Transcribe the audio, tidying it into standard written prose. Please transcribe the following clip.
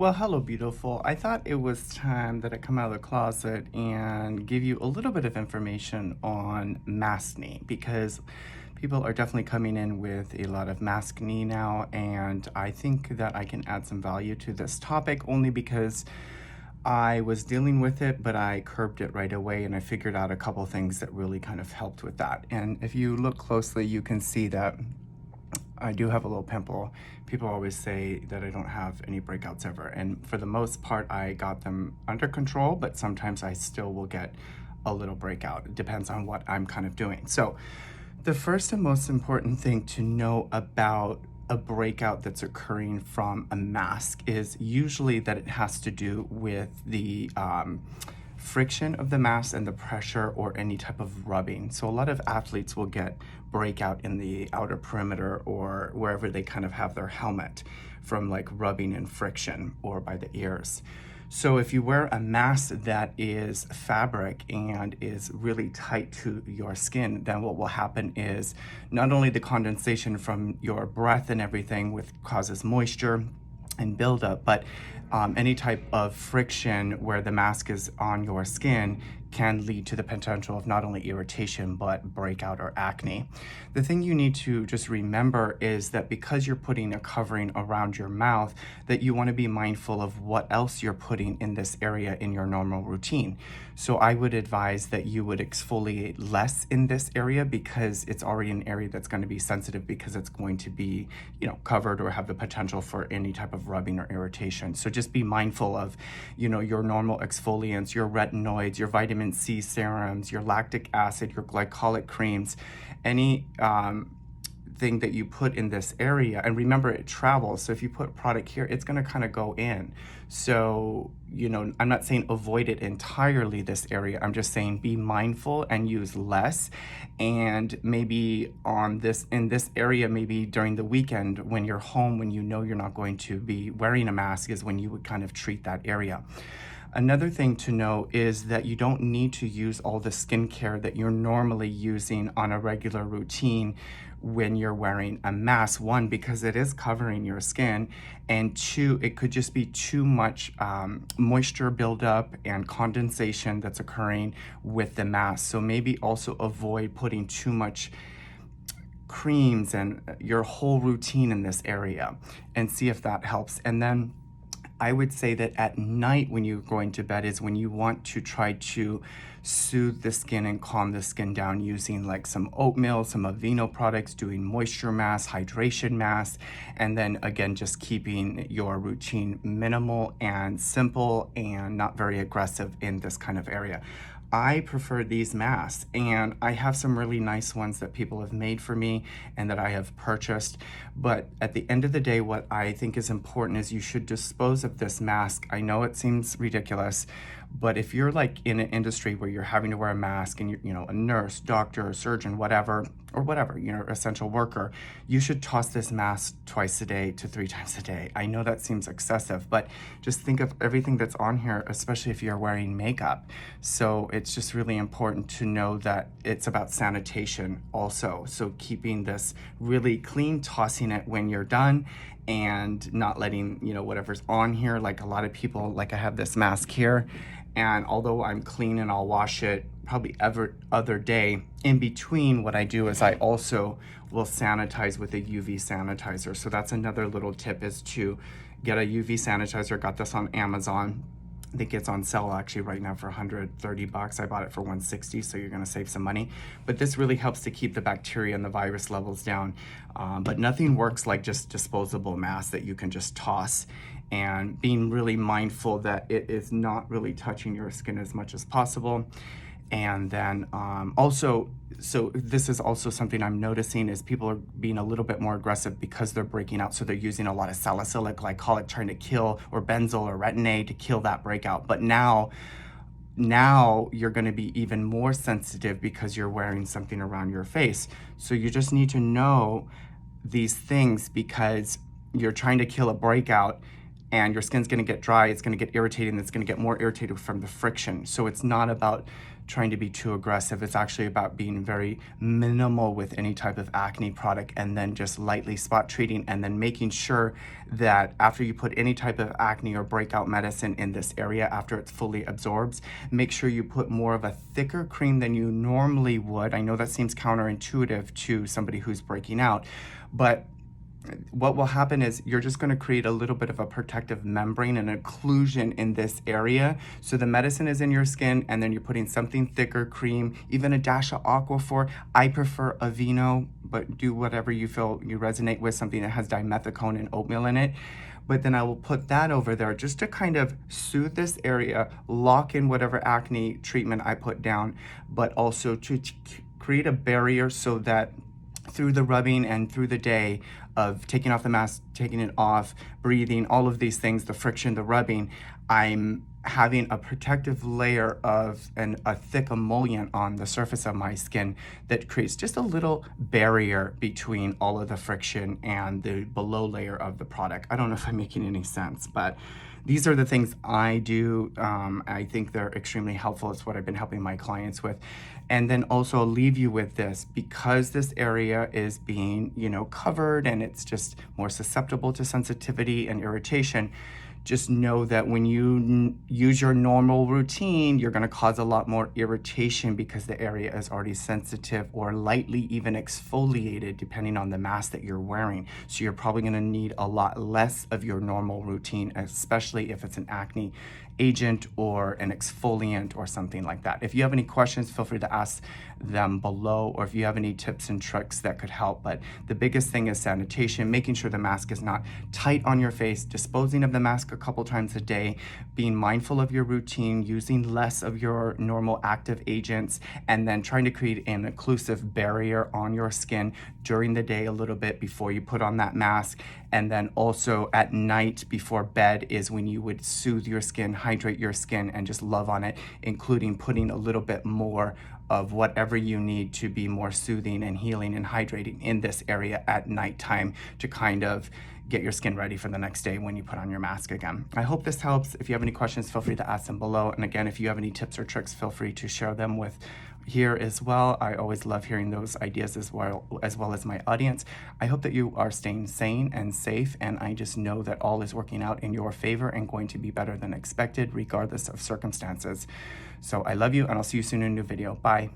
Well, hello, beautiful. I thought it was time that I come out of the closet and give you a little bit of information on Maskne because people are definitely coming in with a lot of Maskne now, and I think that I can add some value to this topic only because I was dealing with it, but I curbed it right away, and I figured out a couple things that really kind of helped with that. And if you look closely, you can see that I do have a little pimple. People always say that I don't have any breakouts ever, and for the most part I got them under control, but sometimes I still will get a little breakout. It depends on what I'm kind of doing. So the first and most important thing to know about a breakout that's occurring from a mask is usually that it has to do with the friction of the mask and the pressure or any type of rubbing. So a lot of athletes will get breakout in the outer perimeter or wherever they kind of have their helmet from like rubbing and friction or by the ears. So if you wear a mask that is fabric and is really tight to your skin, then what will happen is not only the condensation from your breath and everything, which causes moisture and buildup, but any type of friction where the mask is on your skin can lead to the potential of not only irritation, but breakout or acne. The thing you need to just remember is that because you're putting a covering around your mouth, that you want to be mindful of what else you're putting in this area in your normal routine. So I would advise that you would exfoliate less in this area because it's already an area that's going to be sensitive because it's going to be, covered or have the potential for any type of rubbing or irritation. So just be mindful of, your normal exfoliants, your retinoids, your vitamin C serums, your lactic acid, your glycolic creams, any thing that you put in this area. And remember, it travels. So if you put product here, it's going to kind of go in. So, I'm not saying avoid it entirely, this area. I'm just saying be mindful and use less. And maybe in this area, maybe during the weekend when you're home, when you know you're not going to be wearing a mask, is when you would kind of treat that area. Another thing to know is that you don't need to use all the skincare that you're normally using on a regular routine when you're wearing a mask. One, because it is covering your skin, and two, it could just be too much moisture buildup and condensation that's occurring with the mask. So maybe also avoid putting too much creams and your whole routine in this area and see if that helps. And then I would say that at night when you're going to bed is when you want to try to soothe the skin and calm the skin down using like some oatmeal, some Aveeno products, doing moisture masks, hydration masks, and then again, just keeping your routine minimal and simple and not very aggressive in this kind of area. I prefer these masks, and I have some really nice ones that people have made for me and that I have purchased. But at the end of the day, what I think is important is you should dispose of this mask. I know it seems ridiculous, but if you're like in an industry where you're having to wear a mask and you're, a nurse, doctor, or surgeon, whatever, essential worker, you should toss this mask twice a day to 3 times a day. I know that seems excessive, but just think of everything that's on here, especially if you're wearing makeup. So it's just really important to know that it's about sanitation also. So keeping this really clean, tossing it when you're done, and not letting, whatever's on here, like a lot of people, like I have this mask here, and although I'm clean and I'll wash it probably every other day, in between what I do is I also will sanitize with a UV sanitizer. So that's another little tip, is to get a UV sanitizer. Got this on Amazon. I think it's on sale actually right now for $130. I bought it for $160, so you're gonna save some money. But this really helps to keep the bacteria and the virus levels down. But nothing works like just disposable masks that you can just toss, and being really mindful that it is not really touching your skin as much as possible. And then also, so this is also something I'm noticing, is people are being a little bit more aggressive because they're breaking out. So they're using a lot of salicylic glycolic, trying to kill, or benzoyl or retin-A to kill that breakout. But now you're going to be even more sensitive because you're wearing something around your face. So you just need to know these things, because you're trying to kill a breakout and your skin's gonna get dry, it's gonna get irritated, and it's gonna get more irritated from the friction. So it's not about trying to be too aggressive. It's actually about being very minimal with any type of acne product, and then just lightly spot treating, and then making sure that after you put any type of acne or breakout medicine in this area, after it's fully absorbs, make sure you put more of a thicker cream than you normally would. I know that seems counterintuitive to somebody who's breaking out, but what will happen is you're just going to create a little bit of a protective membrane and occlusion in this area. So the medicine is in your skin, and then you're putting something thicker, cream, even a dash of Aquaphor. I prefer Aveeno, but do whatever you feel you resonate with, something that has dimethicone and oatmeal in it. But then I will put that over there just to kind of soothe this area, lock in whatever acne treatment I put down, but also to create a barrier so that through the rubbing and through the day of taking off the mask, taking it off, breathing, all of these things, the friction, the rubbing, I'm having a protective layer of a thick emollient on the surface of my skin that creates just a little barrier between all of the friction and the below layer of the product. I don't know if I'm making any sense, but these are the things I do. I think they're extremely helpful. It's what I've been helping my clients with. And then also I'll leave you with this, because this area is being, covered, and it's just more susceptible to sensitivity and irritation. Just know that when you use your normal routine, you're going to cause a lot more irritation because the area is already sensitive or lightly even exfoliated depending on the mask that you're wearing. So you're probably going to need a lot less of your normal routine, especially if it's an acne agent or an exfoliant or something like that. If you have any questions, feel free to ask them below, or if you have any tips and tricks that could help. But the biggest thing is sanitation, making sure the mask is not tight on your face, disposing of the mask a couple times a day, being mindful of your routine, using less of your normal active agents, and then trying to create an occlusive barrier on your skin during the day a little bit before you put on that mask. And then also at night before bed is when you would soothe your skin, hydrate your skin, and just love on it, including putting a little bit more of whatever you need to be more soothing and healing and hydrating in this area at nighttime to kind of get your skin ready for the next day when you put on your mask again. I hope this helps. If you have any questions, feel free to ask them below. And again, if you have any tips or tricks, feel free to share them with here as well. I always love hearing those ideas as well as my audience. I hope that you are staying sane and safe, and I just know that all is working out in your favor and going to be better than expected regardless of circumstances. So I love you, and I'll see you soon in a new video. Bye.